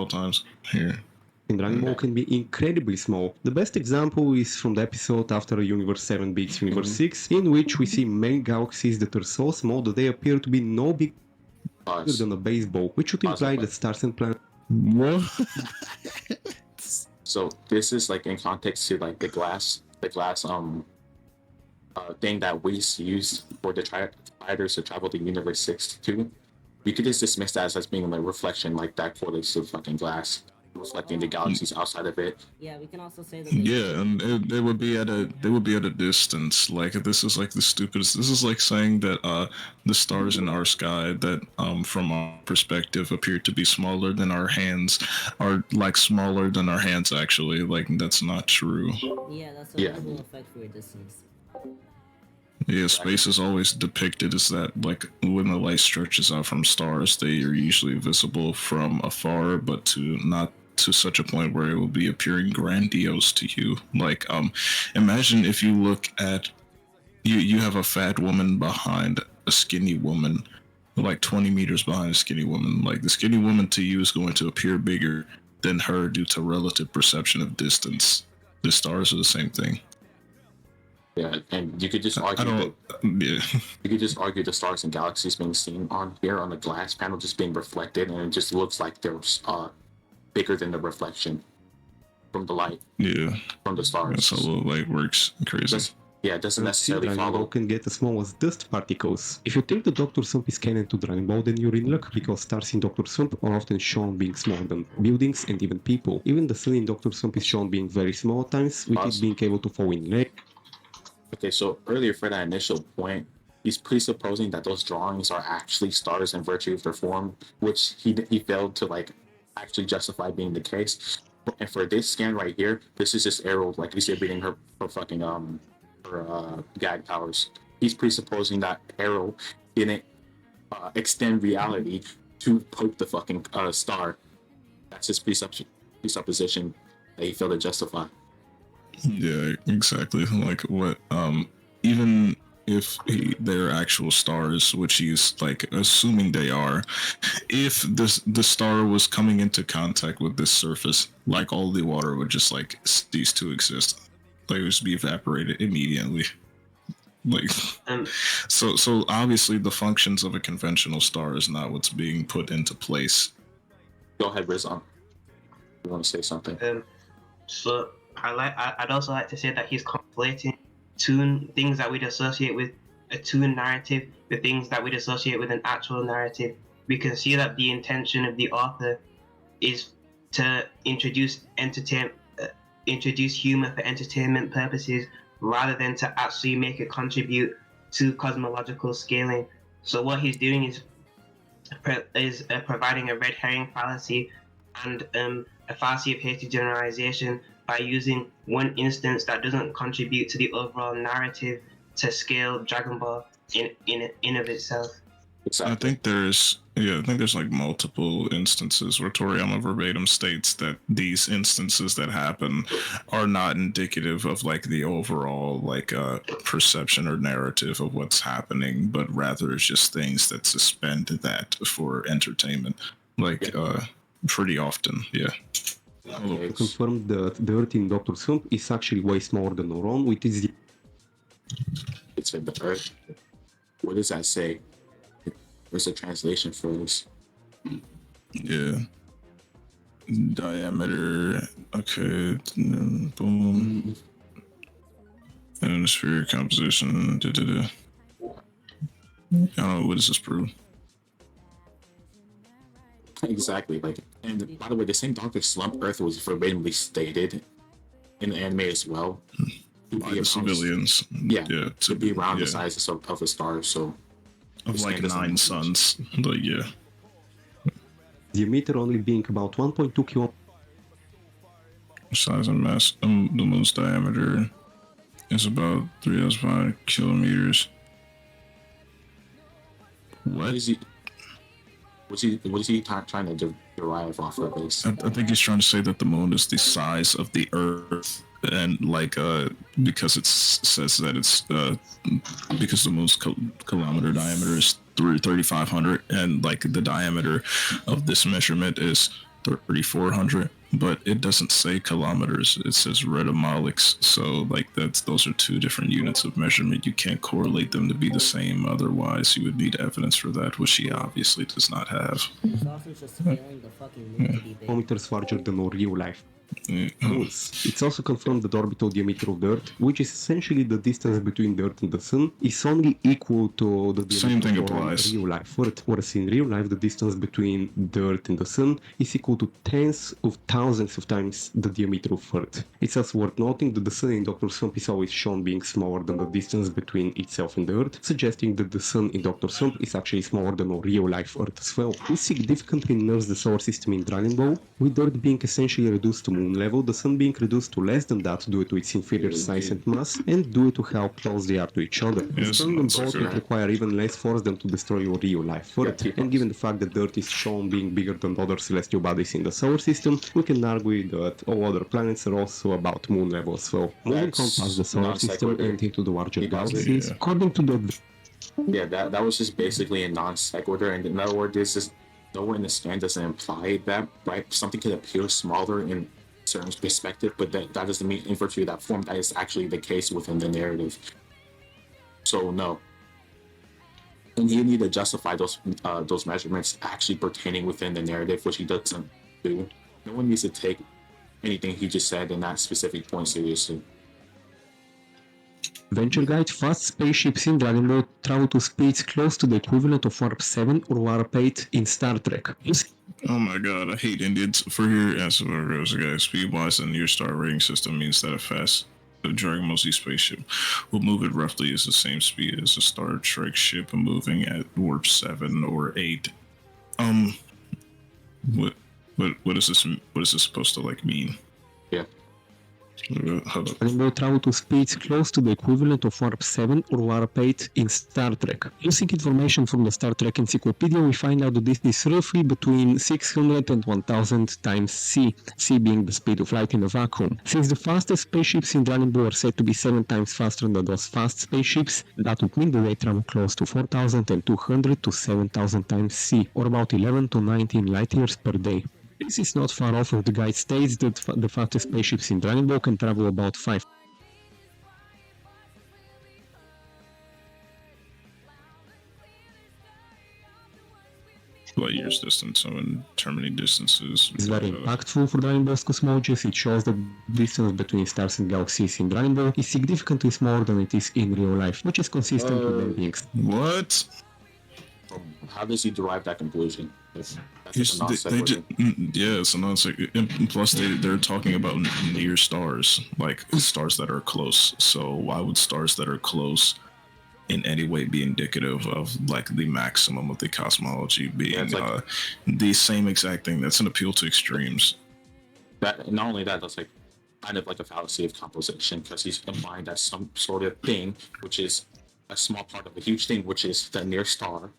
times here. And Dragon Ball can be incredibly small. The best example is from the episode after Universe 7 beats Universe 6, in which we see many galaxies that are so small that they appear to be no bigger than a baseball, which would imply that stars and planets. What? So this is like in context to like the glass thing that we used for the fighters to travel to Universe 6 to. We could just dismiss that as being a reflection, like that correlates to fucking glass, reflecting the galaxies outside of it. Yeah, we can also say that. Yeah, and they would be at a distance. Like this is like the stupidest. This is like saying that the stars in our sky that from our perspective appear to be smaller than our hands are like smaller than our hands actually. Like that's not true. Yeah, that's a visible effect for your distance. Yeah, space is always depicted as that, like, when the light stretches out from stars, they are usually visible from afar, but not to such a point where it will be appearing grandiose to you. Like, imagine if you look at, you have a fat woman behind a skinny woman, like 20 meters behind a skinny woman. Like, the skinny woman to you is going to appear bigger than her due to relative perception of distance. The stars are the same thing. Yeah, and you could just argue you could just argue the stars and galaxies being seen on here on the glass panel just being reflected, and it just looks like they're bigger than the reflection from the light. Yeah, from the stars. That's how the light works. Crazy. It doesn't necessarily follow. Dragon Ball can get as small as dust particles. If you take the Dr. Slump is canon to Dragon Ball, then you're in luck because stars in Dr. Slump are often shown being smaller than buildings and even people. Even the sun in Dr. Slump is shown being very small at times, with it being able to fall in leg. Okay, so earlier for that initial point, he's presupposing that those drawings are actually stars in virtue of their form, which he failed to like actually justify being the case. And for this scan right here, this is just Arrow, like you said, reading her fucking her gag powers. He's presupposing that Arrow didn't extend reality to poke the fucking star. That's his presupposition that he failed to justify. Yeah, exactly. Like what? Even if they're actual stars, which he's like assuming they are, if the star was coming into contact with this surface, like all the water would just like cease to exist. Like it would just be evaporated immediately. Like, so obviously the functions of a conventional star is not what's being put into place. Go ahead, Rizan. You want to say something? So I'd also like to say that he's conflating things that we'd associate with a toon narrative with things that we'd associate with an actual narrative. We can see that the intention of the author is to introduce humor for entertainment purposes rather than to actually make it contribute to cosmological scaling. So what he's doing is providing a red herring fallacy and a fallacy of hasty generalization by using one instance that doesn't contribute to the overall narrative to scale Dragon Ball in of itself. Exactly. I think there's like multiple instances where Toriyama verbatim states that these instances that happen are not indicative of like the overall like perception or narrative of what's happening, but rather it's just things that suspend that for entertainment. Like pretty often, yeah. To confirm that the Earth in Dr. Slump is actually way smaller than our own, which is it's in the Earth. What does that say? Where's the translation for this? Yeah. Diameter. Okay. Boom. And atmosphere composition. I don't know. What does this prove? Exactly. Like, and by the way, the same Dr. Slump Earth was verbatimly stated in the anime as well. By the civilians. Yeah. To be around the size of a star. So. Of like 9 suns. But yeah. Diameter only being about 1.2 kilometers. Size and mass. The moon's diameter is about 3,500 kilometers. What? What's he trying to derive off of this? I think he's trying to say that the moon is the size of the Earth, and like because it says that it's because the moon's kilometer diameter is 3,500, and like the diameter of this measurement is 3,400, but it doesn't say kilometers. It says retomalics. So like those are two different units of measurement. You can't correlate them to be the same. Otherwise, you would need evidence for that, which he obviously does not have. It's also just failing the fucking moon to be big. Kilometers larger than our real life. Yeah. It's also confirmed that the orbital diameter of the Earth, which is essentially the distance between the Earth and the Sun, is only equal to the Same thing diameter of applies. real life Earth. Whereas in real life, the distance between the Earth and the Sun is equal to tens of thousands of times the diameter of Earth. It's also worth noting that the Sun in Dr. Slump is always shown being smaller than the distance between itself and the Earth, suggesting that the Sun in Dr. Slump is actually smaller than our real life Earth as well. This significantly nerfs the solar system in Dragon Ball, with Earth being essentially reduced to moon level, the Sun being reduced to less than that due to its inferior size and mass, and due to how close they are to each other. Destroying them both would require even less force than to destroy your real life Earth, and given the fact that the Earth is shown being bigger than other celestial bodies in the solar system, we can argue that all other planets are also about moon level as well. Moving on past the solar system and into the larger galaxies, according to the... Yeah, that was just basically a non sequitur, and in other words, this is nowhere in the scan doesn't imply that, right? Something could appear smaller in certain perspective, but that doesn't mean in virtue of that form that is actually the case within the narrative. So no. And you need to justify those measurements actually pertaining within the narrative, which he doesn't do. No one needs to take anything he just said in that specific point seriously. Venture Guide, fast spaceships in Dragon Ball travel to speeds close to the equivalent of Warp 7 or Warp 8 in Star Trek. Oh my god, I hate Indians. For your answer, guys, speed-wise, the near star rating system means that a fast Dragon Ball Z spaceship will move at roughly as the same speed as a Star Trek ship moving at warp 7 or 8. What is this? What is this supposed to like mean? Yeah. Dragon Ball travel to speeds close to the equivalent of Warp 7 or Warp 8 in Star Trek. Using information from the Star Trek Encyclopedia, we find out that this is roughly between 600 and 1000 times c, c being the speed of light in a vacuum. Since the fastest spaceships in Dragon Ball are said to be 7 times faster than those fast spaceships, that would mean that they travel close to 4200 to 7000 times c, or about 11 to 19 light years per day. This is not far off of the guide states that the fastest spaceships in Dragon Ball can travel about 5 light years distance, so in terminating distances. It's very impactful for Dragon Ball's cosmology. It shows that the distance between stars and galaxies in Dragon Ball is significantly smaller than it is in real life, which is consistent with them being... What? How does he derive that conclusion? Yeah, it's a non-sequitur. Plus, they're talking about near stars, like stars that are close. So why would stars that are close in any way be indicative of like the maximum of the cosmology being the same exact thing? That's an appeal to extremes. That not only that, that's like kind of like a fallacy of composition, because he's implying that some sort of thing, which is a small part of a huge thing, which is the near star,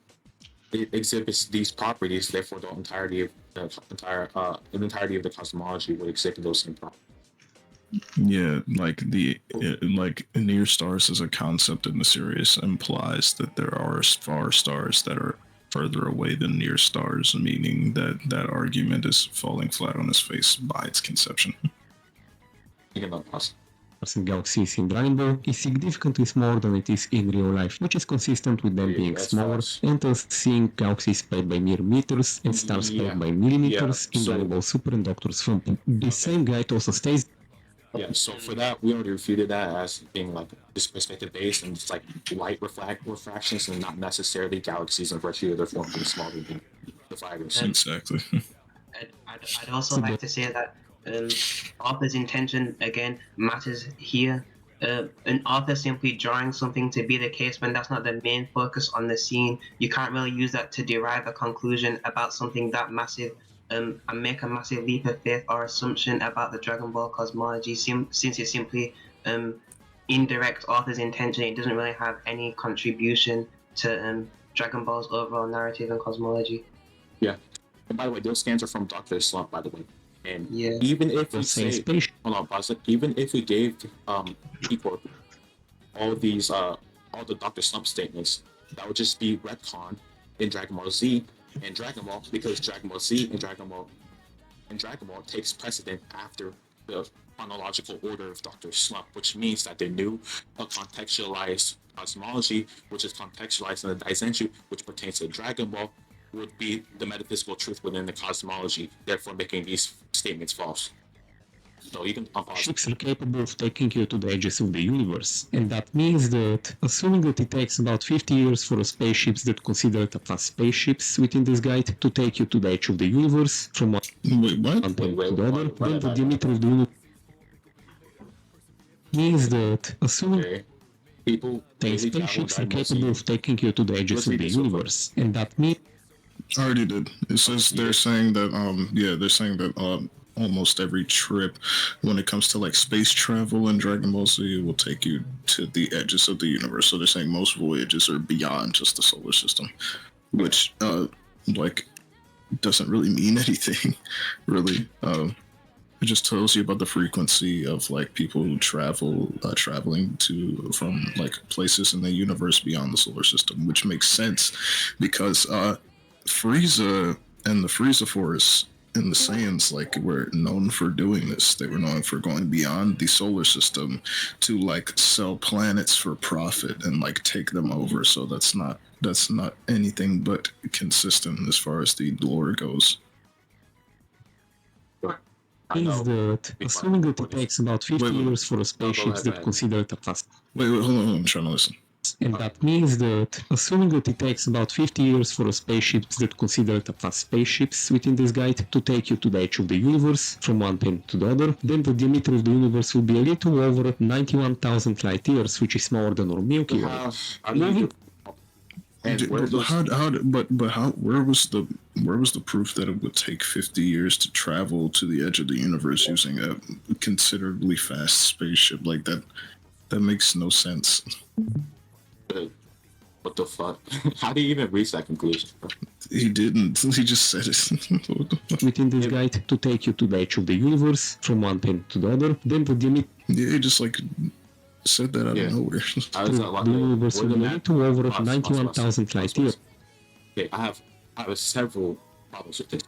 it exhibits these properties. Therefore, the entirety of the cosmology would exhibit those same properties. Yeah, like near stars as a concept in the series implies that there are far stars that are further away than near stars, meaning that argument is falling flat on its face by its conception. And galaxies in Dragon Ball is significantly smaller than it is in real life, which is consistent with them being smaller, and thus seeing galaxies spread by mere meters and stars spread by millimeters in Dragon Ball Super and Dr. Slump. The same guide also states... Yeah, so for that, we already refuted that as being like this perspective based, and it's like light refractions and not necessarily galaxies in virtue of their form being smaller than the fighters. Exactly. I'd also like to say that author's intention again matters here. An author simply drawing something to be the case when that's not the main focus on the scene, you can't really use that to derive a conclusion about something that massive and make a massive leap of faith or assumption about the Dragon Ball cosmology, since it's simply indirect author's intention. It doesn't really have any contribution to Dragon Ball's overall narrative and cosmology. Yeah. And by the way, those scans are from Dr. Slump, by the way. And yeah, even if we say, even if we gave people all these all the Dr. Slump statements, that would just be retcon in Dragon Ball Z and Dragon Ball, because Dragon Ball Z and Dragon Ball in Dragon Ball takes precedent after the chronological order of Dr. Slump, which means that they knew a contextualized cosmology, which is contextualized in the Daizenshuu, which pertains to Dragon Ball, would be the metaphysical truth within the cosmology, therefore making these statements false. So you can unpause. Ships are capable of taking you to the edges of the universe, and that means that, assuming that it takes about 50 years for spaceships that considered a fast spaceships within this guide to take you to the edge of the universe from one Wait, what? point to Wait, the other, what? then the diameter of the universe means that, assuming Okay. People the really travel spaceships are Dragon Ball capable Z. of taking you to the edges Let's of read the this real quick. universe, and that means I already did. It says they're saying that they're saying that almost every trip when it comes to like space travel in Dragon Ball Z will take you to the edges of the universe. So they're saying most voyages are beyond just the solar system, which like doesn't really mean anything, really. It just tells you about the frequency of like people who traveling to from like places in the universe beyond the solar system, which makes sense because Frieza and the Frieza Force and the Saiyans like were known for doing this. They were known for going beyond the solar system to like sell planets for profit and like take them over. So that's not anything but consistent as far as the lore goes. I is know. that, assuming that it takes about 50 Wait. years for spaceships that ahead. considered a fast, Wait, hold on, I'm trying to listen. and that means that, assuming that it takes about 50 years for spaceships that considered a fast spaceships within this guide to take you to the edge of the universe from one point to the other, then the diameter of the universe will be a little over 91,000 light years, which is more than our Milky Way. How do you do? And where But those, where was the proof that it would take 50 years to travel to the edge of the universe using a considerably fast spaceship like that? That makes no sense. what the fuck? How do you even reach that conclusion? He didn't. He just said it. Within this guide to take you to the edge of the universe from one point to the other, then the diameter Yeah, he just like said that out Yeah. of nowhere. I was not of the universe will be a little over 91,000 light years. Okay, I have several problems with this.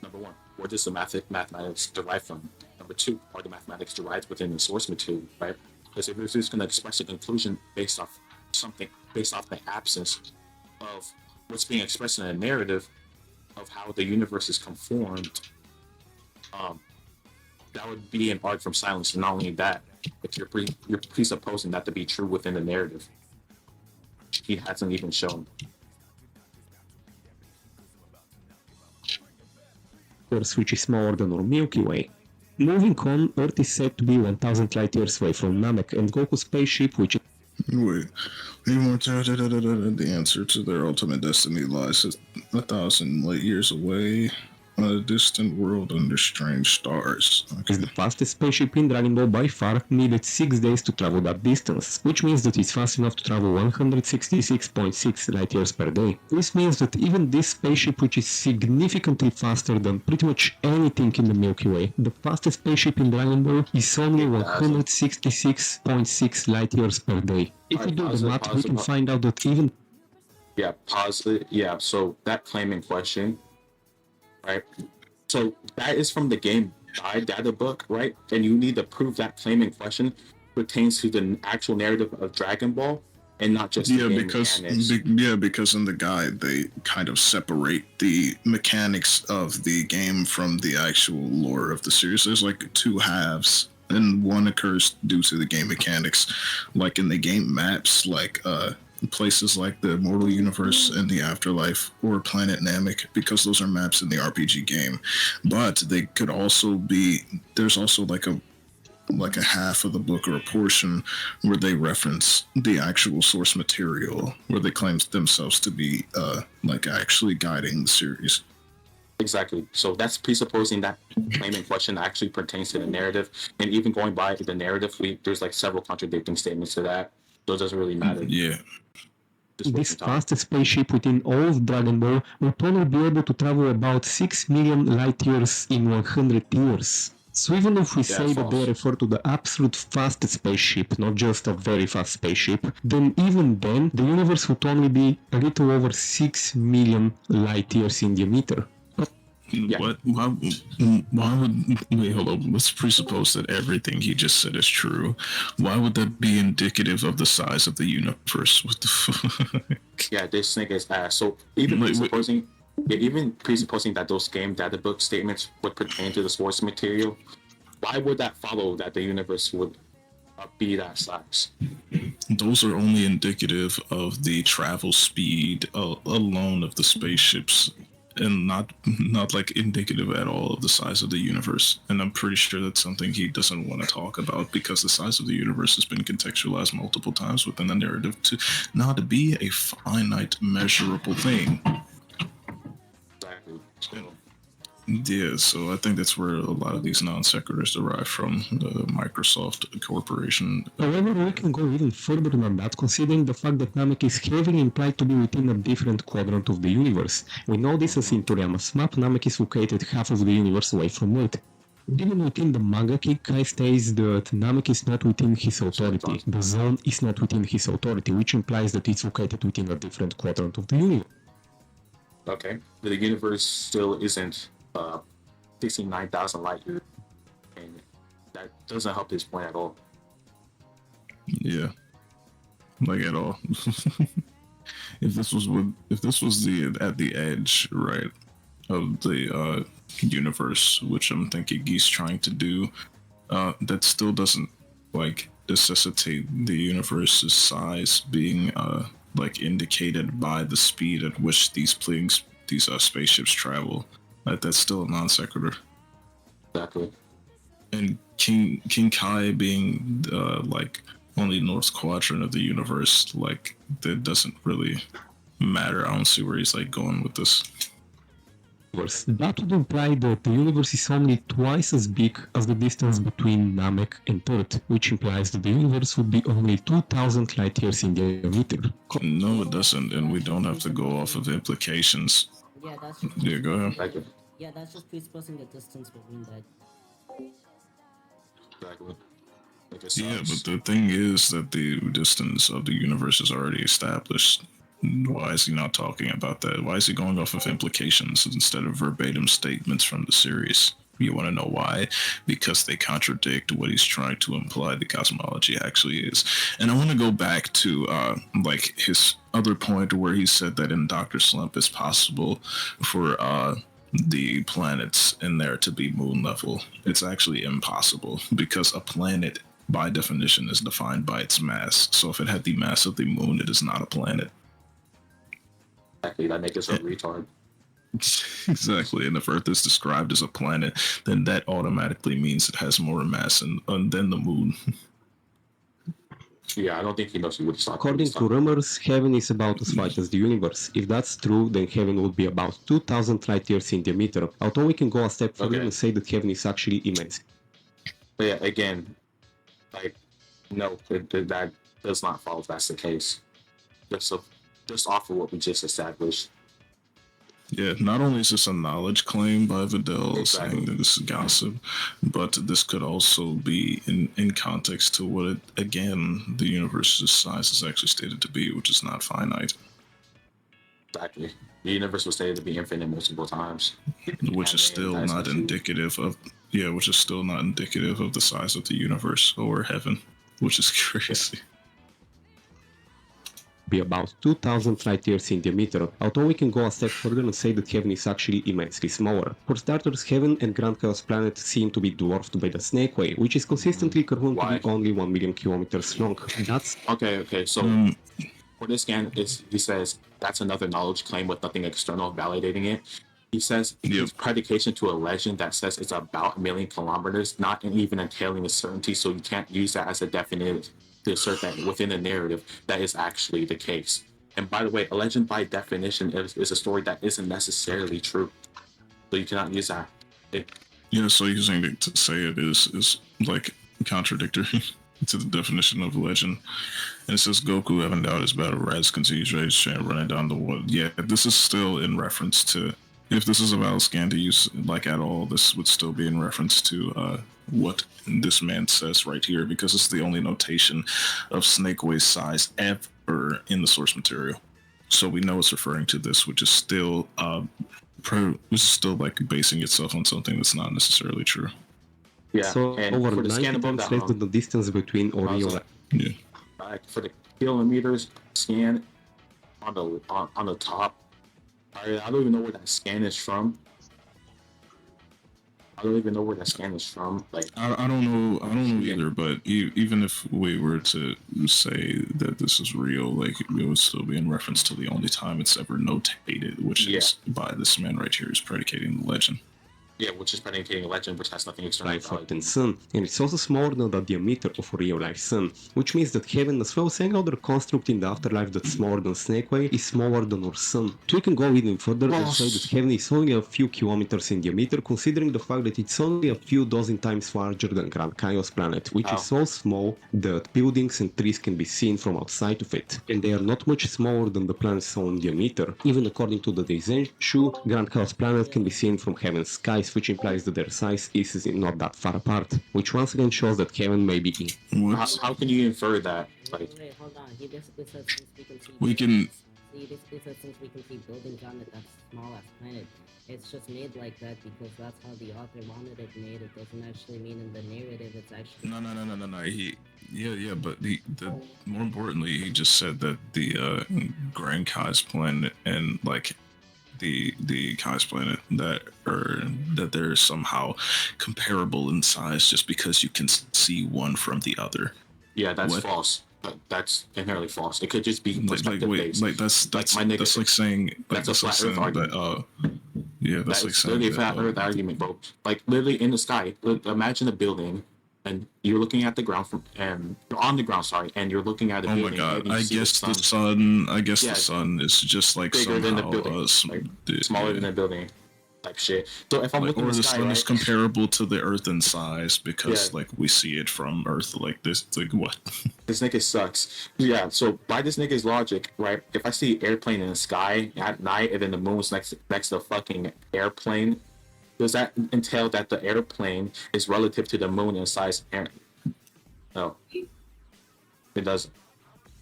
Number one, where does the mathematics derive from? Number two, are the mathematics derived within the source material, right? Because if you're just going to express a conclusion based off the absence of what's being expressed in a narrative of how the universe is conformed, that would be an art from silence. And not only that, if you're presupposing that to be true within the narrative, he hasn't even shown. Which is smaller than our Milky Way. Moving on, Earth is said to be 1,000 light years away from Namek, and Goku's spaceship, which is Wait, the answer to their ultimate destiny lies 1,000 light years away on a distant world under strange stars. Okay. the fastest spaceship in Dragon Ball by far, needed 6 days to travel that distance, which means that it's fast enough to travel 166.6 light years per day. This means that even this spaceship, which is significantly faster than pretty much anything in the Milky Way, the fastest spaceship in Dragon Ball is only 166.6 light years per day. If we do the math, we can find out that even Yeah, pause it. Yeah, so that claim in question, right? So that is from the game guide data book, right? And you need to prove that claim in question pertains to the actual narrative of Dragon Ball and not just the game mechanics. Because in the guide they kind of separate the mechanics of the game from the actual lore of the series. There's like two halves, and one occurs due to the game mechanics, like in the game maps, like places like the Immortal Universe and the Afterlife or Planet Namek, because those are maps in the RPG game. But they could also be, there's also like a half of the book or a portion where they reference the actual source material, where they claim themselves to be like actually guiding the series. Exactly. So that's presupposing that claim in question actually pertains to the narrative. And even going by the narrative, there's like several contradicting statements to that. So it doesn't really matter. Yeah. this fastest spaceship within all of Dragon Ball will only be able to travel about 6 million light years in 100 years. So even if we say that they refer to the absolute fastest spaceship, not just a very fast spaceship, then even then, the universe would only be a little over 6 million light years in diameter. Yeah. What? Why would wait? Hold on. Let's presuppose that everything he just said is true. Why would that be indicative of the size of the universe? What the fuck? Yeah, this nigga is ass. So even presupposing that those game data book statements would pertain to the source material, why would that follow that the universe would be that size? Those are only indicative of the travel speed alone of the spaceships, and not like indicative at all of the size of the universe. And I'm pretty sure that's something he doesn't want to talk about because the size of the universe has been contextualized multiple times within the narrative to not be a finite, measurable thing. Exactly. Yeah, so I think that's where a lot of these non sequiturs derive from the Microsoft Corporation. However, we can go even further than that, considering the fact that Namek is heavily implied to be within a different quadrant of the universe. We know this as in Toriyama's map, Namek is located half of the universe away from Earth. Even within the manga, Kai states that Namek is not within his authority. The zone is not within his authority, which implies that it's located within a different quadrant of the universe. Okay. The universe still isn't 69,000 light years, and that doesn't help his point at all. Yeah, like at all. If this was the at the edge, right, of the universe, which I'm thinking he's trying to do, that still doesn't like necessitate the universe's size being like indicated by the speed at which these spaceships travel. That's still a non sequitur. Exactly. And King Kai being like on the north quadrant of the universe, like that doesn't really matter. I don't see where he's like going with this. That would imply that the universe is only twice as big as the distance between Namek and Earth, which implies that the universe would be only 2,000 light years in diameter. No, it doesn't, and we don't have to go off of implications. Yeah, that's just Yeah, go ahead. Exactly. yeah, that's just presupposing the distance between that. Exactly. Like it Yeah, sucks. but the thing is that the distance of the universe is already established. Why is he not talking about that? Why is he going off of implications instead of verbatim statements from the series? You want to know why? Because they contradict what he's trying to imply the cosmology actually is. And I want to go back to like his other point where he said that in Dr. Slump it's possible for the planets in there to be moon level. It's actually impossible because a planet by definition is defined by its mass. So if it had the mass of the moon, it is not a planet. Exactly. That makes us a retard. Exactly, and if Earth is described as a planet, then that automatically means it has more mass than the moon. Yeah, I don't think he knows what he's talking According about. to rumors, heaven is about as wide as the universe. If that's true, then heaven would be about 2,000 light years in diameter, although we can go a step further and say that heaven is actually immense. But yeah, again, like, no, that does not follow if that's the case. Just off of what we just established. Yeah, not only is this a knowledge claim by Vidal Exactly. saying that this is gossip, but this could also be in context to what, the universe's size is actually stated to be, which is not finite. Exactly. The universe was stated to be infinite multiple times. Which is still not indicative of the size of the universe or heaven, which is crazy. Be about 2,000 light years in diameter, although we can go a step further and say that heaven is actually immensely smaller. For starters, heaven and Grand Chaos Planet seem to be dwarfed by the Snake Way, which is consistently confirmed to be only 1 million kilometers long. That's okay. So for this scan, he says that's another knowledge claim with nothing external validating it. He says it's predication to a legend that says it's about 1 million kilometers, not even entailing a certainty, so you can't use that as a definitive to assert that within the narrative that is actually the case. And by the way, a legend by definition is a story that isn't necessarily true. So you cannot use that. So using it to say it is like contradictory to the definition of legend. And it says Goku having doubt his battle rise continues rage running down the wall. Yeah, this is still in reference to, if this is a valid scan to use like at all, this would still be in reference to what this man says right here, because it's the only notation of Snake Way's size ever in the source material. So we know it's referring to this, which is still It's still like basing itself on something that's not necessarily true. Yeah, So and over for the 90 scannable times less than the distance between or real life. Yeah. like for the kilometers scan on the top. I don't even know where that scan is from. I don't even know where that scan is from. Like I don't know either, but even if we were to say that this is real, like it would still be in reference to the only time it's ever notated, which is by this man right here, who's predicating the legend. Yeah, which is predicating a legend, which has nothing external. Life and sun, and it's also smaller than the diameter of a real-life sun, which means that heaven, as well as any other construct in the afterlife that's smaller than Snakeway, is smaller than our sun. So we can go even further and say that heaven is only a few kilometers in diameter, considering the fact that it's only a few dozen times larger than Grand Chaos Planet, which is so small that buildings and trees can be seen from outside of it, and they are not much smaller than the planet's own diameter. Even according to the Daisenshu, Grand Chaos Planet can be seen from heaven's skies, which implies that their size is not that far apart, which once again shows that heaven may be in. How can you infer that? Like, Wait, hold on. He basically said since we can see. We can. He basically said since we can see buildings on it that's small as planet, it's just made like that because that's how the author wanted it made. It doesn't actually mean in the narrative. It's actually. No. But more importantly, he just said that the Grand Kai's planet and like the Kai's planet that they're somehow comparable in size just because you can see one from the other. Yeah, that's false. That's inherently false. It could just be perspective based. That's like saying that's a flat Earth argument. That's like saying literally a flat Earth argument, bro. Like literally in the sky. Imagine a building, and you're looking at the ground and you're on the ground. Sorry, and you're looking at a building. Oh my god! I guess the sun is just like bigger somehow than the building, smaller than the building. Like shit. So if I'm looking at the sky, sun is comparable to the Earth in size because like we see it from Earth like this. It's like what? This nigga sucks. Yeah. So by this nigga's logic, right? If I see an airplane in the sky at night and then the moon's next to the fucking airplane, does that entail that the airplane is relative to the moon in size? No, it doesn't.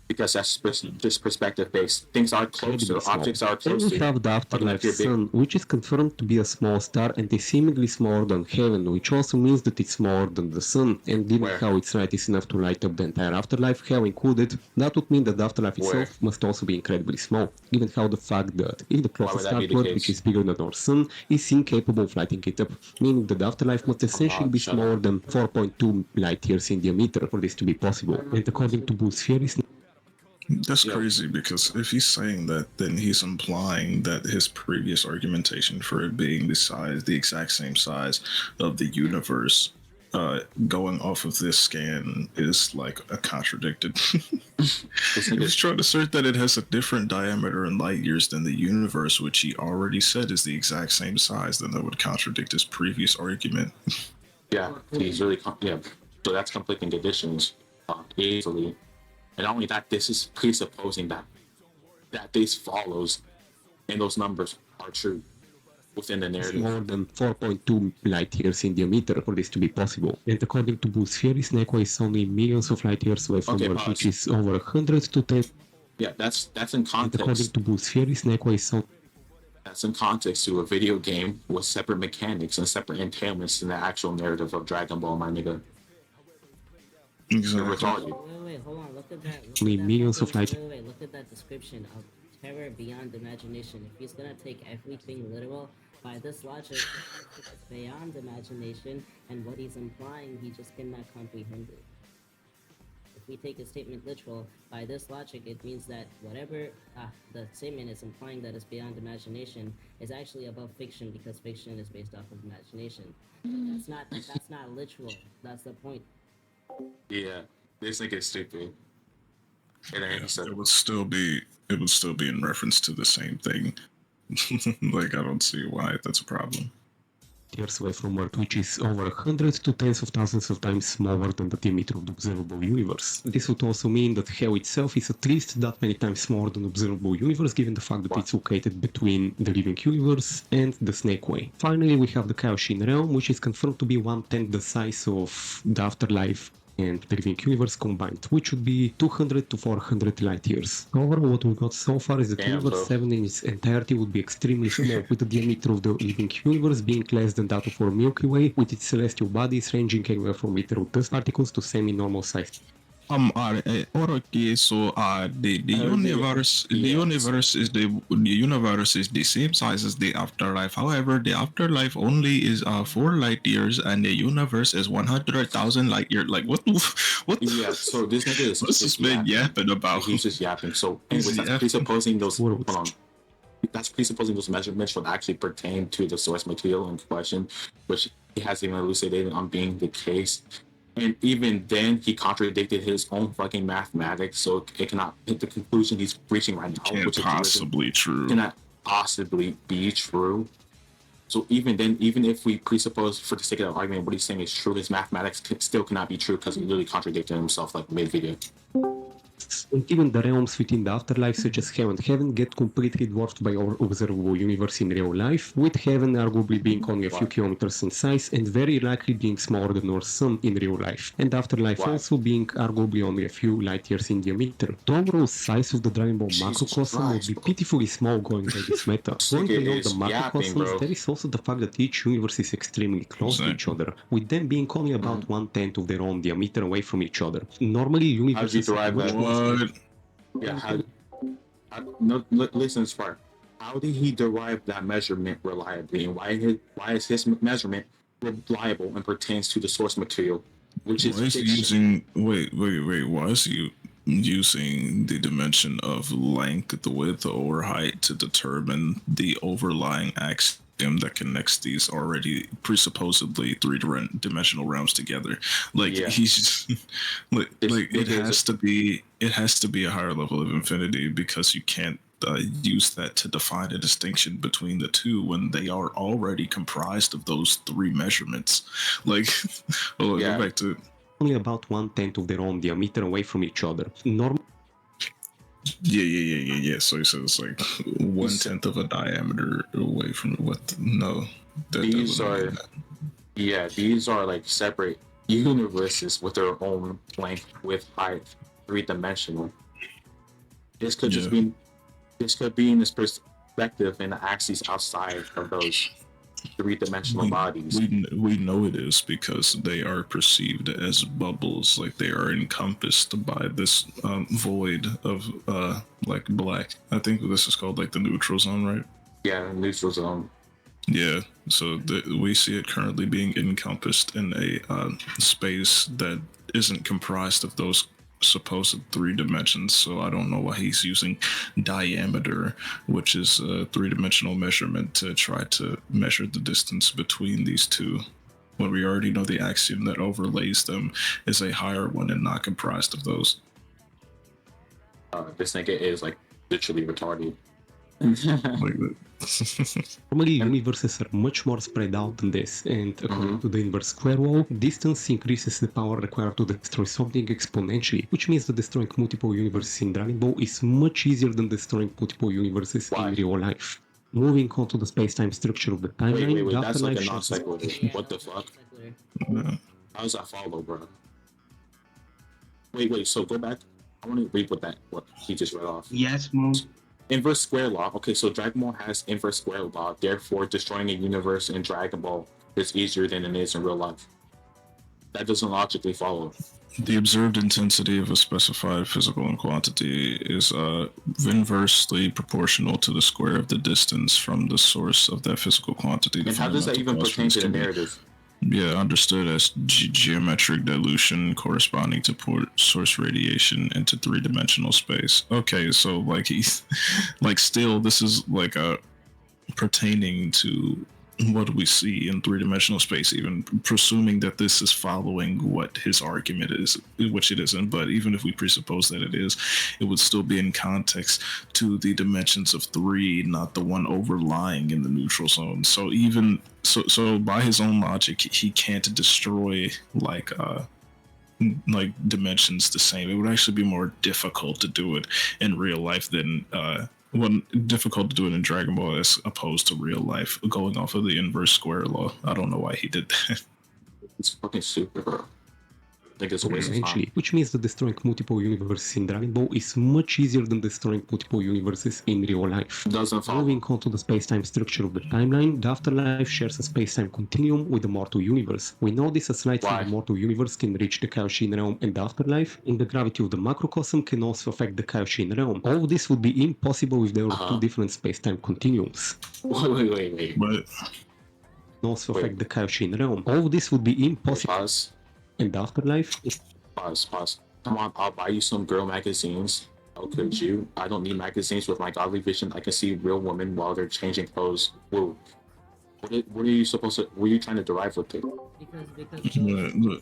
Because that's just perspective based. Things are closer, objects are closer. Then we have the afterlife sun, which is confirmed to be a small star and is seemingly smaller than heaven, which also means that it's smaller than the sun. And given how its light is enough to light up the entire afterlife, hell included, that would mean that the afterlife itself must also be incredibly small. Given how the fact that if the closest star to Earth, which is bigger than our sun, is incapable of lighting it up, meaning that the afterlife must essentially be smaller than 4.2 light years in diameter for this to be possible. And according to Ball's theories, that's crazy because if he's saying that, then he's implying that his previous argumentation for it being the exact same size of the universe, going off of this scan is like a contradicted. He's trying to assert that it has a different diameter in light years than the universe, which he already said is the exact same size. Then that would contradict his previous argument. Yeah, he's really So that's conflicting conditions easily. And not only that, this is presupposing that this follows and those numbers are true within the narrative. More than 4.2 light years in diameter for this to be possible. And according to Ball's theory, Snakeway is only millions of light years away from Earth, which is over 100 to 10. Yeah, that's in context. And according to Ball's theory, Snakeway is that's in context to a video game with separate mechanics and separate entailments in the actual narrative of Dragon Ball, my nigga. Exactly. Wait, hold on. Look at that. Millions of light. Wait, look at that description of terror beyond imagination. If he's gonna take everything literal, by this logic, it's beyond imagination, and what he's implying, he just cannot comprehend it. If we take a statement literal, by this logic, it means that whatever the statement is implying that is beyond imagination is actually above fiction because fiction is based off of imagination. That's not literal. That's the point. Yeah, this nigga is stupid. And then he said, it would still be in reference to the same thing. Like I don't see why that's a problem. Years away from Earth, which is over hundreds to tens of thousands of times smaller than the diameter of the observable universe. This would also mean that hell itself is at least that many times smaller than the observable universe, given the fact that it's located between the living universe and the Snakeway. Finally, we have the Kaioshin realm, which is confirmed to be 1/10 the size of the afterlife and the living universe combined, which would be 200 to 400 light years. However, what we got so far is that Damn, Universe bro. 7 in its entirety would be extremely small, with the diameter of the living universe being less than that of our Milky Way, with its celestial bodies ranging anywhere from literal dust particles to semi-normal size. Okay, so the universe the universe is the same size as the afterlife. However, the afterlife only is 4 light years, and the universe is 100,000 light years. Like what? What? Yeah, so this nigga is What's this man yapping about? He's just yapping. So, He's anyways, that's yapping. presupposing those. Worlds. Hold on. That's presupposing those measurements would actually pertain to the source material in question, which he has even elucidated on being the case. And even then, he contradicted his own fucking mathematics, so it cannot hit the conclusion he's reaching right now, Can't which possibly true. cannot possibly be true. So even then, even if we presuppose for the sake of the argument what he's saying is true, his mathematics still cannot be true because he literally contradicted himself like mid-video. And even the realms within the afterlife, such as heaven get completely dwarfed by our observable universe in real life, with heaven arguably being only a few kilometers in size and very likely being smaller than our sun in real life, and afterlife Why? also being arguably only a few light years in diameter. The overall size of the Dragon Ball Jesus macrocosm would Christ, be bro. pitifully small going by this meta. Going nigga beyond the is yapping, macrocosms, bro. there is also the fact that each universe is extremely close to each other, with them being only about 1/10 of their own diameter away from each other. Normally, universes are derive much that? more What? Yeah, no, listen this part. How did he derive that measurement reliably, and why is his measurement reliable and pertains to the source material, which is Why is he fiction? using why is he using the dimension of length, width, or height to determine the overlying axiom that connects these already presupposedly three-dimensional realms together? Like Yeah. he's just, It has to be a higher level of infinity, because you can't use that to define a distinction between the two when they are already comprised of those three measurements. Like, hold on, Yeah. go back to only about 1/10 of their own diameter away from each other. yeah. So he says like 1/10 of a diameter away from what? No, These wouldn't are mean that. yeah, these are like separate universes with their own length, width, height, three-dimensional. This could just Yeah. be in this perspective and the axes outside of those three-dimensional bodies. We know it is because they are perceived as bubbles, like they are encompassed by this void of like black. I think this is called like the neutral zone, right? Yeah, neutral zone. Yeah, so we see it currently being encompassed in a space that isn't comprised of those supposed three dimensions. So I don't know why he's using diameter, which is a three-dimensional measurement, to try to measure the distance between these two, when we already know the axiom that overlays them is a higher one and not comprised of those. This nigga is like literally retarded. Like that. Normally, universes are much more spread out than this, and according to the inverse square law, distance increases the power required to destroy something exponentially, which means that destroying multiple universes in Dragon Ball is much easier than destroying multiple universes in real life. Moving on to the space-time structure of the timeline, Wait, the that's like afterlife a shows non-sequitur. What the fuck? Yeah. How does that follow, bro? Wait, so go back. I want to read what he just read off. Yes, Moon. Inverse square law. Okay, so Dragon Ball has inverse square law. Therefore, destroying a universe in Dragon Ball is easier than it is in real life. That doesn't logically follow. The observed intensity of a specified physical quantity is inversely proportional to the square of the distance from the source of that physical quantity. And how does that even pertain to the narrative? Yeah, understood as geometric dilution corresponding to source radiation into three-dimensional space. Okay, so like he's like still this is like a pertaining to what we see in three-dimensional space, even presuming that this is following what his argument is, which it isn't. But even if we presuppose that it is, it would still be in context to the dimensions of three, not the one overlying in the neutral zone. So even so by his own logic, he can't destroy like dimensions the same. It would actually be more difficult to do it in real life than difficult to do it in Dragon Ball as opposed to real life, going off of the inverse square law. I don't know why he did that. It's fucking stupid, bro. think it's a waste of time. eventually, which means that destroying multiple universes in Dragon Ball is much easier than destroying multiple universes in real life. Doesn't follow. Moving on to the space-time structure of the timeline, the afterlife shares a space-time continuum with the mortal universe. We know this as light from the mortal universe can reach the Kaioshin realm and the afterlife, and the gravity of the macrocosm can also affect the Kaioshin realm. All of this would be impossible if there were two different space-time continuums. Wait. But Can also affect the Kaioshin realm. All of this would be impossible Pause. in the afterlife. Pause. Come on, I'll buy you some girl magazines. How could you? I don't need magazines with my godly vision. I can see real women while they're changing clothes. Whoa. What are you supposed to? What are you trying to derive with it? Because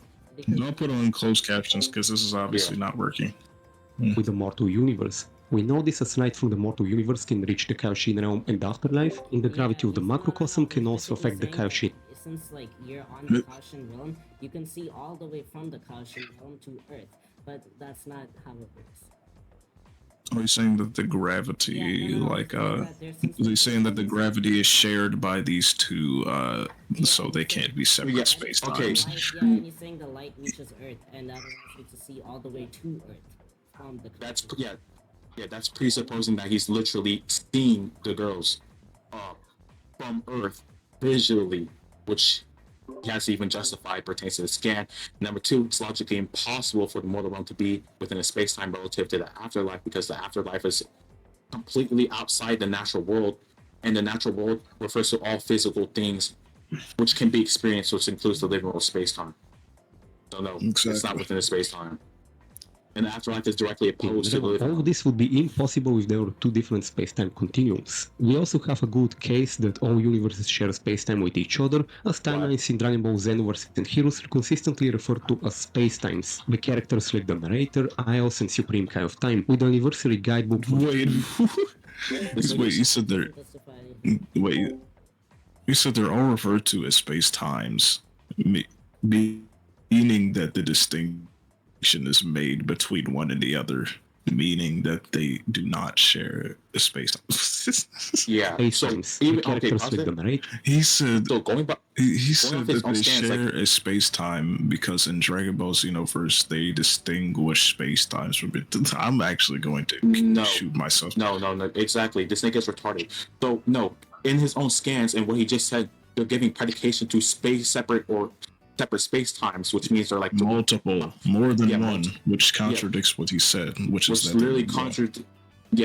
don't put on closed captions because this is obviously not working. With the mortal universe. We know this as light from the mortal universe can reach the Kaioshin realm and the afterlife, and the gravity of the macrocosm can also affect the Kaioshin. Since like you're on the Kaioshin realm, you can see all the way from the Kaioshin realm to Earth, but that's not how it works. Are you saying that the gravity, they're saying that the gravity is shared by these two, so they can't be separate space times? And he's saying the light reaches Earth, and that allows you to see all the way to Earth from the. That's presupposing that he's literally seeing the girls, from Earth visually, which he has to even justify pertains to the scan. Number two, it's logically impossible for the mortal realm to be within a space-time relative to the afterlife because the afterlife is completely outside the natural world, and the natural world refers to all physical things which can be experienced, which includes the living world space-time. So no, it's not within the space-time. And the afterlife is directly opposed to the living world. All of this would be impossible if there were two different space-time continuums. We also have a good case that all universes share space-time with each other, as timelines in Dragon Ball Xenoverse and Heroes are consistently referred to as space-times. The characters like the narrator, Ios, and Supreme Kai of Time, with the anniversary guidebook. Wait, you said they're... Wait, you said they're all referred to as space-times, meaning that the distinction is made between one and the other, meaning that they do not share a space time. So even he said that they share a space time because in Dragon Ball Xenoverse they distinguish space times from it. I'm actually going to shoot myself. No, exactly. This nigga's retarded. So no, in his own scans and what he just said, they're giving predication to separate space times, which means they're like multiple, more than one, which contradicts what he said, which literally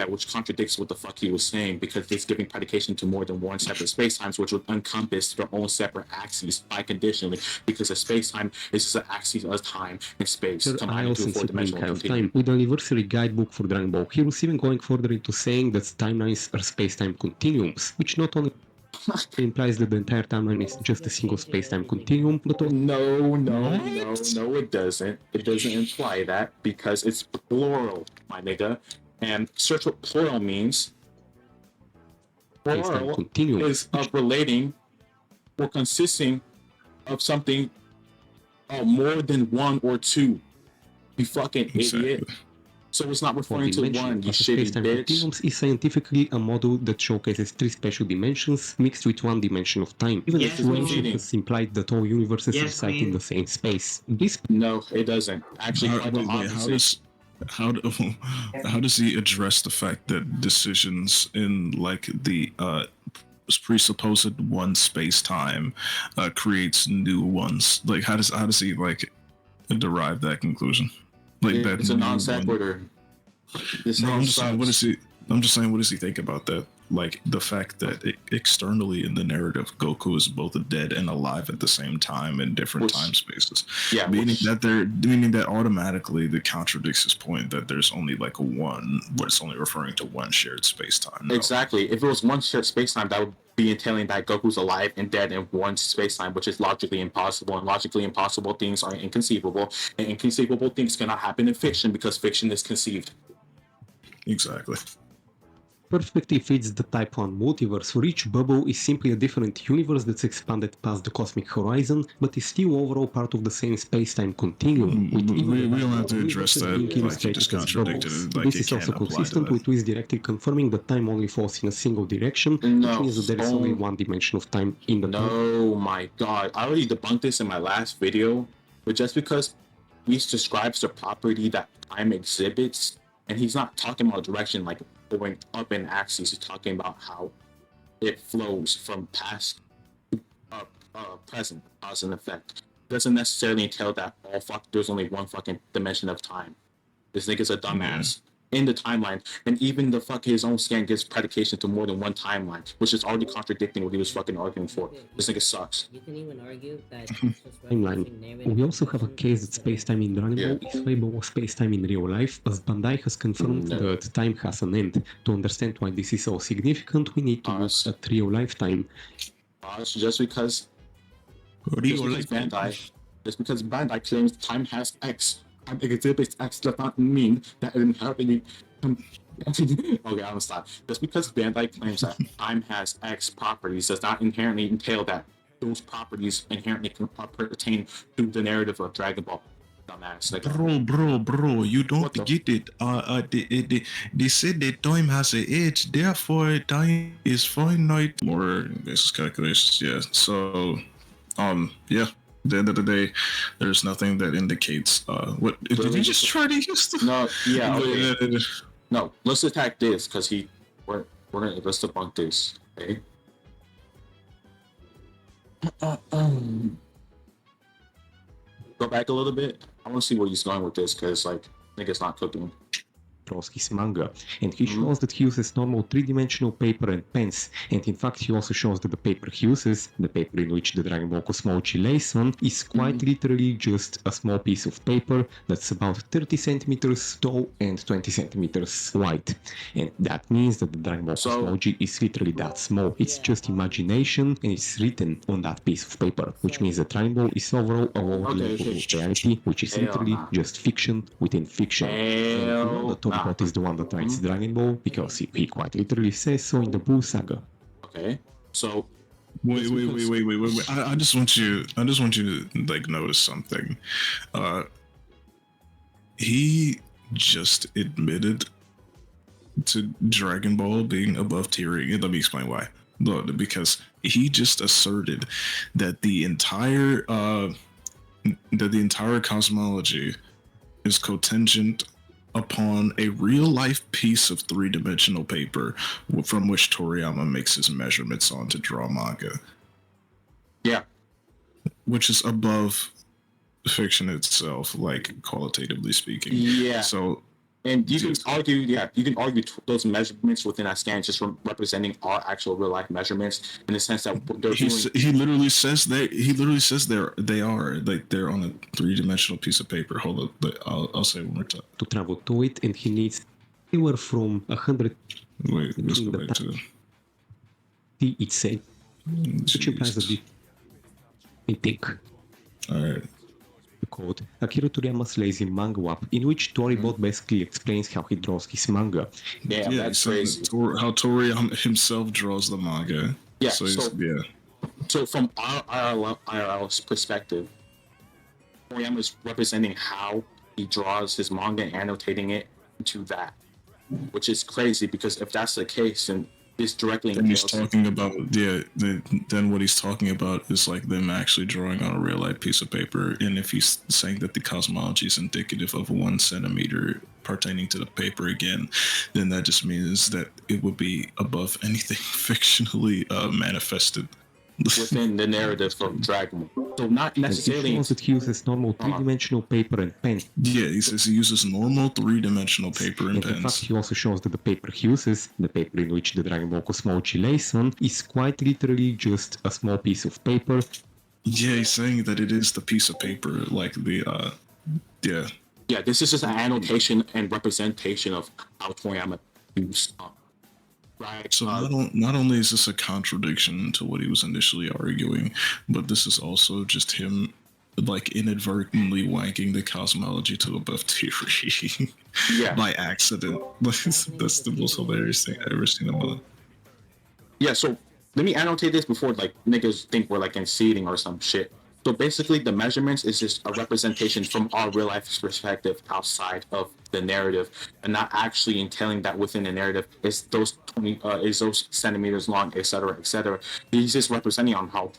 which contradicts what the fuck he was saying, because it's giving predication to more than one separate space times, which would encompass their own separate axes biconditionally, because a space time is just an axis of time and space combined into a four-dimensional continuum. With the anniversary guidebook for Dragon Ball Heroes even going further into saying that timelines are space-time continuums, which not only implies that the entire timeline is just a single space-time continuum, but no, it doesn't. It doesn't imply that, because it's plural, my nigga. And search what plural means. Plural is of relating or consisting of something more than one or two. You fucking idiot. So it's not referring to one, you shitty bitch. Continuums is scientifically a model that showcases three special dimensions mixed with one dimension of time. Even if dimension is implied that all universes reside in the same space. No, it doesn't. Actually, how does he address the fact that decisions in like the presupposed one space-time creates new ones? Like how does he like derive that conclusion? Like that it's a non sequitur. No, I'm just saying, what does he think about that? Like the fact that externally in the narrative, Goku is both dead and alive at the same time in different time spaces. Yeah, meaning that automatically that contradicts his point that there's only like one, but it's only referring to one shared space time. No. Exactly. If it was one shared space time, that would be entailing that Goku's alive and dead in one space time, which is logically impossible. And logically impossible things are inconceivable, and inconceivable things cannot happen in fiction because fiction is conceived. Exactly. Perfectly fits the Type 1 multiverse, where each bubble is simply a different universe that's expanded past the cosmic horizon, but is still overall part of the same space-time continuum. We don't have to address that, like you just contradicted it. Like this is also consistent with Whis directly confirming that time only falls in a single direction, which means that there is only one dimension of time in the No, my god. I already debunked this in my last video, but just because he describes the property that time exhibits, and he's not talking about direction like going up in axis. He's talking about how it flows from past to present, cause and effect. Doesn't necessarily entail that there's only one fucking dimension of time. This nigga's a dumbass. In the timeline, and even his own scan gives predication to more than one timeline, which is already contradicting what he was fucking arguing for. This nigga sucks. You can even argue that it's just Timeline. referencing narrative We also have a information. case that space-time in Dragon Ball is way below space-time in real life, as Bandai has confirmed that time has an end. To understand why this is so significant, we need to look at real life time. Just because Bandai claims time has X, time exhibits X does not mean that it inherently. Okay, I'm gonna stop. Just because Bandai claims that time has X properties does not inherently entail that those properties inherently pertain to the narrative of Dragon Ball. Dumbass. Like, Bro, you don't What the- get it. They said that time has an edge, therefore time is finite. More basis calculations, yeah. So, yeah. At the end of the day, there's nothing that indicates. What did you just try to use? no, yeah, okay. No, let's attack this because let's debunk this. Okay. Go back a little bit. I want to see where he's going with this because like nigga's not cooking. Draws his manga, and he shows that he uses normal three-dimensional paper and pens, and in fact he also shows that the paper he uses, the paper in which the Dragon Ball Cosmology lays on, is quite literally just a small piece of paper that's about 30 centimeters tall and 20 centimeters wide. And that means that the Dragon Ball Cosmology is literally that small. It's just imagination, and it's written on that piece of paper, which means that Dragon Ball is overall a lower level of reality, which is literally just fiction within fiction. And we know that Toribot is the one that writes Dragon Ball because he quite literally says so in the Buu saga. Okay, so Wait. I just want you to like notice something. He just admitted to Dragon Ball being above tiering. Let me explain why. Look, because he just asserted that the entire cosmology is cotangent upon a real-life piece of three-dimensional paper from which Toriyama makes his measurements on to draw manga. yeah, Which is above fiction itself, like qualitatively speaking. yeah. So And you can argue those measurements within that scan just representing our actual real life measurements in the sense that they're he literally says they are like they're on a three-dimensional piece of paper. Hold up, I'll say it one more time. To travel to it, and he needs anywhere from 100 Wait, let's go back to T each say, which implies that I think all right. called Akira Toriyama's Lazy Manga Wap, in which Toribot basically explains how he draws his manga. yeah, that's so crazy. how Toriyama himself draws the manga. Yeah, So So from our IRL's perspective, Toriyama is representing how he draws his manga and annotating it to that, which is crazy because if that's the case, then this directly And he's entails. talking about then what he's talking about is like them actually drawing on a real life piece of paper, and if he's saying that the cosmology is indicative of 1 centimeter pertaining to the paper again, then that just means that it would be above anything fictionally manifested within the narrative of Dragon Ball. So not And he necessarily. shows that he uses normal three-dimensional paper and pen. Yeah, he says he uses normal three-dimensional paper and And in fact, pens. he also shows that the paper he uses, the paper in which the Dragon Ball Cosmology lays on, is quite literally just a small piece of paper. Yeah, he's saying that it is the piece of paper, like the yeah. Yeah, this is just an annotation and representation of how Toriyama used. Right. So not only is this a contradiction to what he was initially arguing, but this is also just him like inadvertently wanking the cosmology to above theory Yeah. by accident. That's the most hilarious thing I've ever seen in my life. Yeah, so let me annotate this before like niggas think we're like conceding or some shit. So basically the measurements is just a representation from our real life perspective outside of the narrative and not actually entailing that within the narrative is those 20 is those centimeters long, etc., etc. He's just representing on how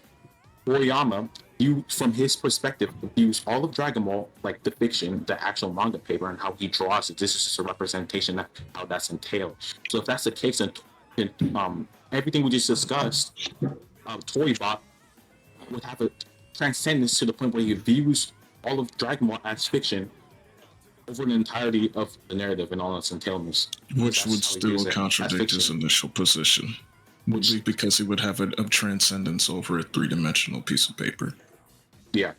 Toriyama view from his perspective, views all of Dragon Ball, like the fiction, the actual manga paper, and how he draws it. This is just a representation of how that's entailed. So if that's the case, then everything we just discussed, Torybot would have a transcendence to the point where he views all of Dragon Ball as fiction over the entirety of the narrative and all its entailments. Which would still contradict his initial position. Because he would have a transcendence over a three-dimensional piece of paper. Yeah.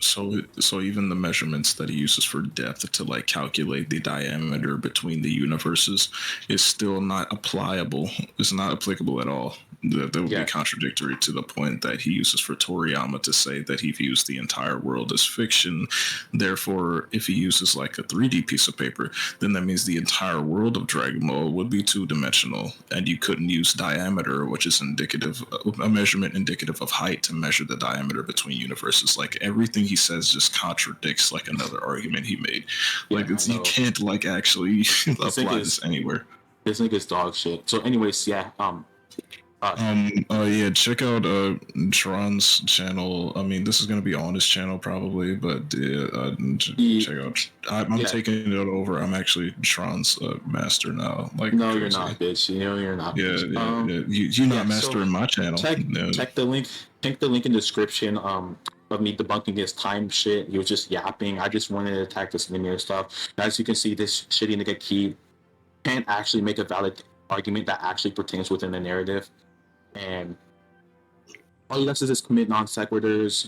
So even the measurements that he uses for depth to like calculate the diameter between the universes is still not applicable. It's not applicable at all. That would be contradictory to the point that he uses for Toriyama to say that he views the entire world as fiction. Therefore, if he uses like a 3D piece of paper, then that means the entire world of Dragon Ball would be two-dimensional, and you couldn't use diameter, which is indicative, a measurement indicative of height, to measure the diameter between universes. Like everything he says just contradicts like another argument he made. Like you can't like actually apply this anywhere. This nigga's dog shit. So anyways, yeah. Check out Tron's channel. I mean, this is gonna be on his channel probably, but check out. I'm taking it over. I'm actually Tron's master now. Like, no, you're not, bitch. You know you're not. Yeah. You're not mastering my channel. Check the link. Check the link in the description. Of me debunking his time shit. He was just yapping. I just wanted to attack this linear stuff. As you can see, this shitty nigga Key can't actually make a valid argument that actually pertains within the narrative. And all he does is just commit non sequiturs.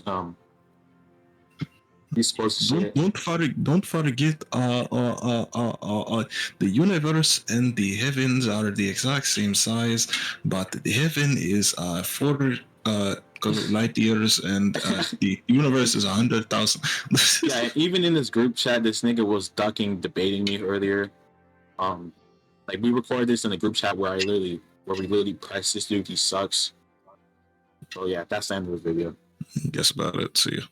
He's supposed to don't forget the universe and the heavens are the exact same size, but the heaven is 4 light years and the universe is 100,000. Yeah, even in this group chat, this nigga was debating me earlier. Like we recorded this in a group chat where we literally pressed this dude. He sucks. So yeah, that's the end of the video. Guess about it. See you.